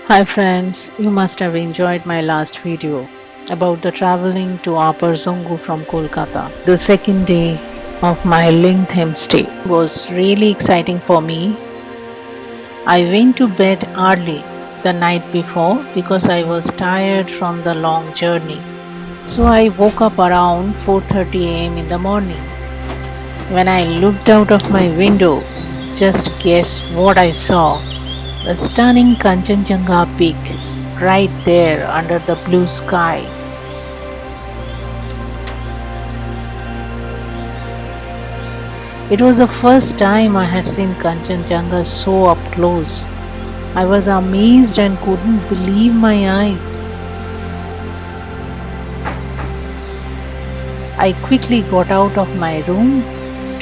Hi friends, you must have enjoyed my last video about the traveling to Upper Dzongu from Kolkata. The second day of my Lingthem stay was really exciting for me. I went to bed early the night before because I was tired from the long journey. So I woke up around 4:30 am in the morning. When I looked out of my window, just guess what I saw. The stunning Kanchenjungha peak right there under the blue sky. It was the first time I had seen Kanchenjungha so up close. I was amazed and couldn't believe my eyes. I quickly got out of my room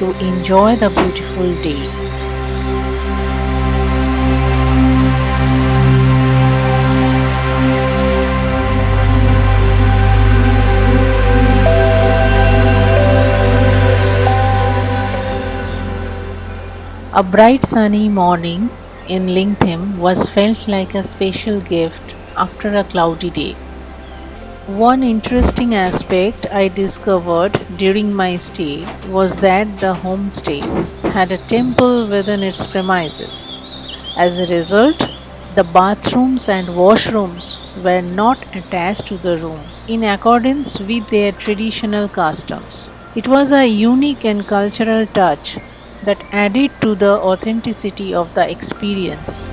to enjoy the beautiful day. A bright sunny morning in Lingthem was felt like a special gift after a cloudy day. One interesting aspect I discovered during my stay was that the homestay had a temple within its premises. As a result, the bathrooms and washrooms were not attached to the room in accordance with their traditional customs. It was a unique and cultural touch that added to the authenticity of the experience.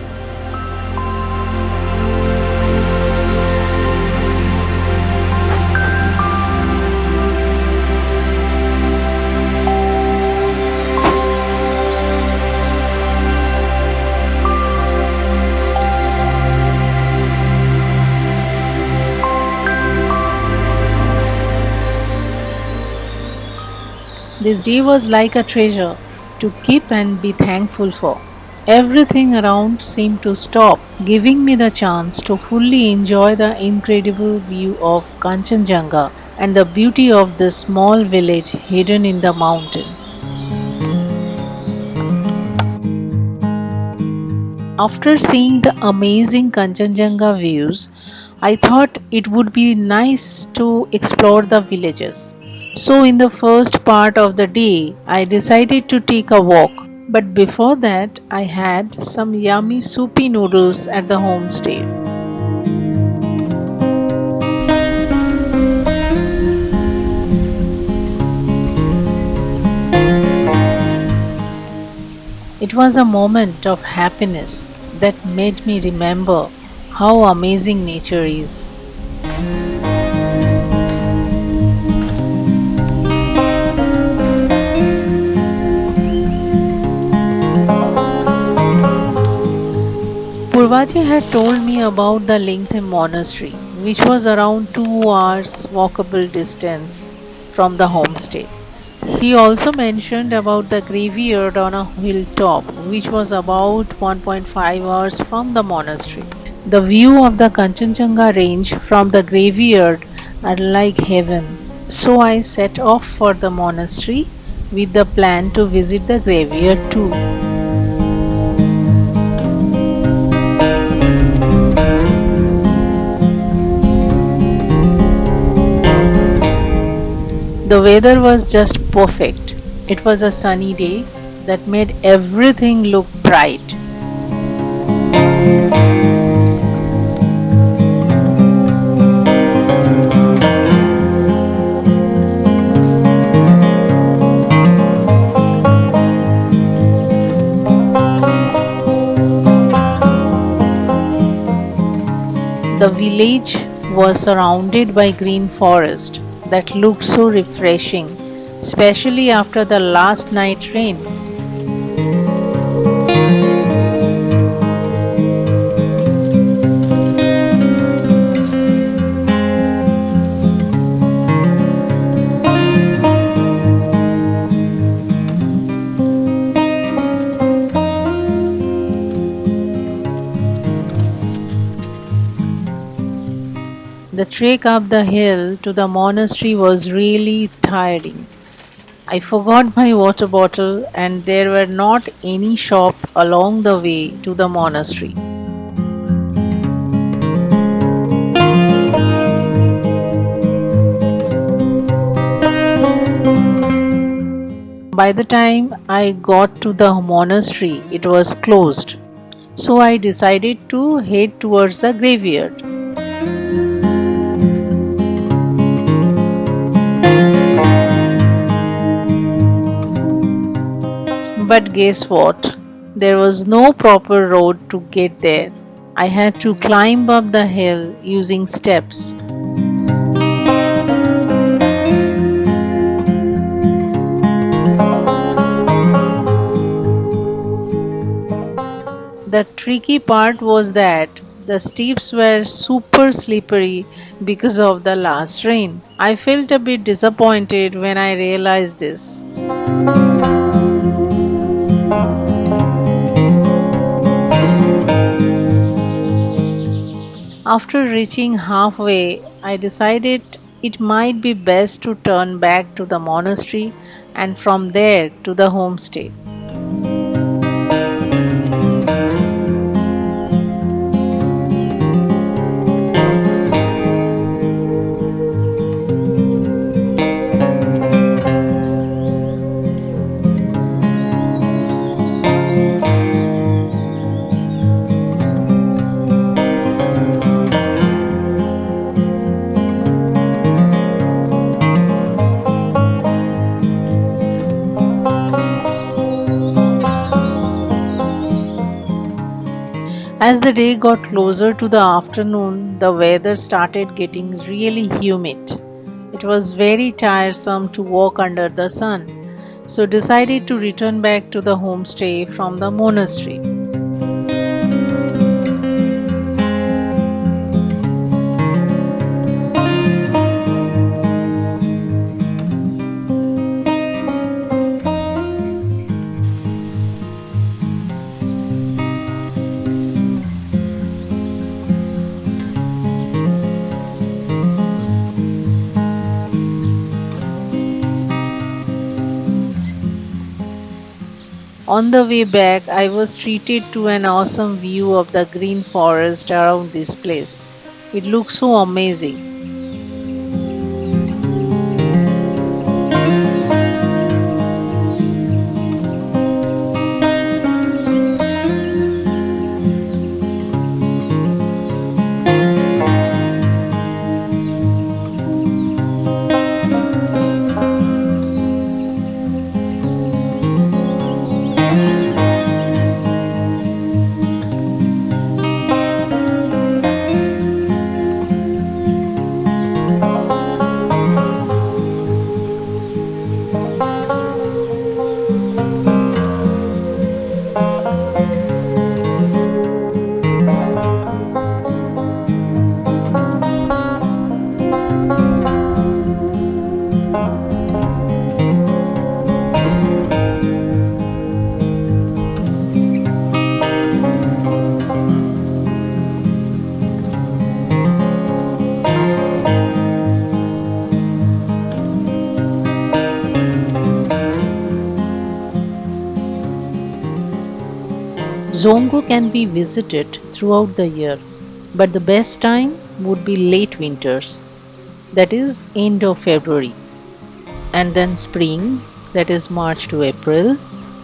This day was like a treasure to keep and be thankful for. Everything around seemed to stop, giving me the chance to fully enjoy the incredible view of Kanchenjungha and the beauty of this small village hidden in the mountain. After seeing the amazing Kanchenjungha views, I thought it would be nice to explore the villages. So, in the first part of the day, I decided to take a walk. But before that, I had some yummy soupy noodles at the homestay. It was a moment of happiness that made me remember how amazing nature is. Purvaji had told me about the Lingthem monastery, which was around 2 hours walkable distance from the homestay. He also mentioned about the graveyard on a hilltop, which was about 1.5 hours from the monastery. The view of the Kanchenjungha range from the graveyard are like heaven. So I set off for the monastery with the plan to visit the graveyard too. The weather was just perfect. It was a sunny day that made everything look bright. The village was surrounded by green forest that looked so refreshing, especially after the last night rain. The trek up the hill to the monastery was really tiring. I forgot my water bottle and there were not any shop along the way to the monastery. By the time I got to the monastery, it was closed. So I decided to head towards the graveyard. But guess what? There was no proper road to get there. I had to climb up the hill using steps. The tricky part was that the steps were super slippery because of the last rain. I felt a bit disappointed when I realized this. After reaching halfway, I decided it might be best to turn back to the monastery and from there to the homestay. As the day got closer to the afternoon, the weather started getting really humid. It was very tiresome to walk under the sun, so decided to return back to the homestay from the monastery. On the way back, I was treated to an awesome view of the green forest around this place. It looks so amazing. Dzongu can be visited throughout the year, but the best time would be late winters, that is, end of February, and then spring, that is March to April,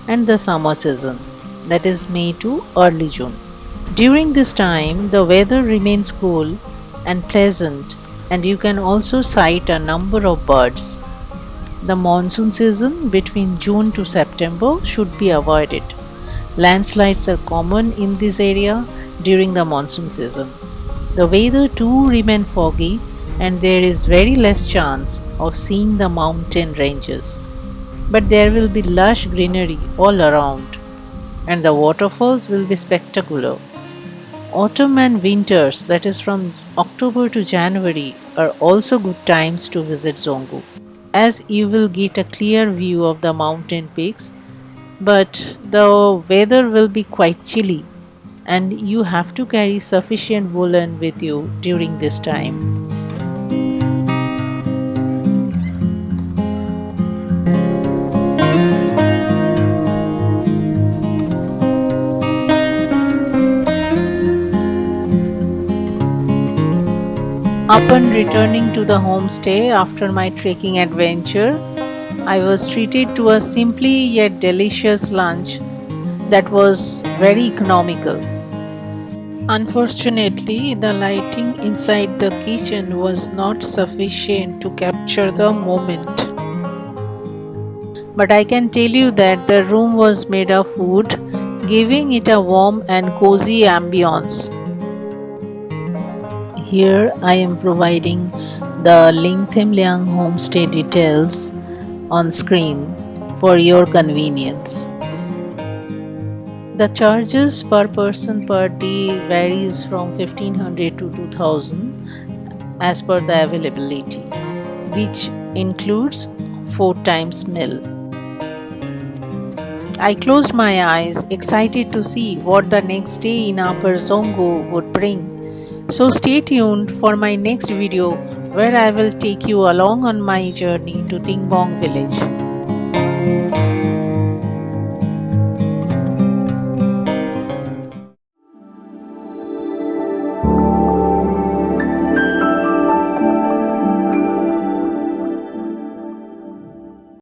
and the summer season, that is May to early June. During this time, the weather remains cool and pleasant, and you can also sight a number of birds. The monsoon season between June to September should be avoided. Landslides are common in this area during the monsoon season. The weather too remains foggy and there is very less chance of seeing the mountain ranges. But there will be lush greenery all around and the waterfalls will be spectacular. Autumn and winters, that is from October to January, are also good times to visit Dzongu, as you will get a clear view of the mountain peaks, but the weather will be quite chilly and you have to carry sufficient woolen with you during this time. Upon returning to the homestay after my trekking adventure, I was treated to a simply yet delicious lunch that was very economical. Unfortunately, the lighting inside the kitchen was not sufficient to capture the moment. But I can tell you that the room was made of wood, giving it a warm and cozy ambience. Here I am providing the Lingthem homestay details on screen for your convenience. The charges per person per day varies from 1500 to 2000 as per the availability, which includes 4 times meal. I closed my eyes, excited to see what the next day in Upper Dzongu would bring. So stay tuned for my next video where I will take you along on my journey to Tingbong village.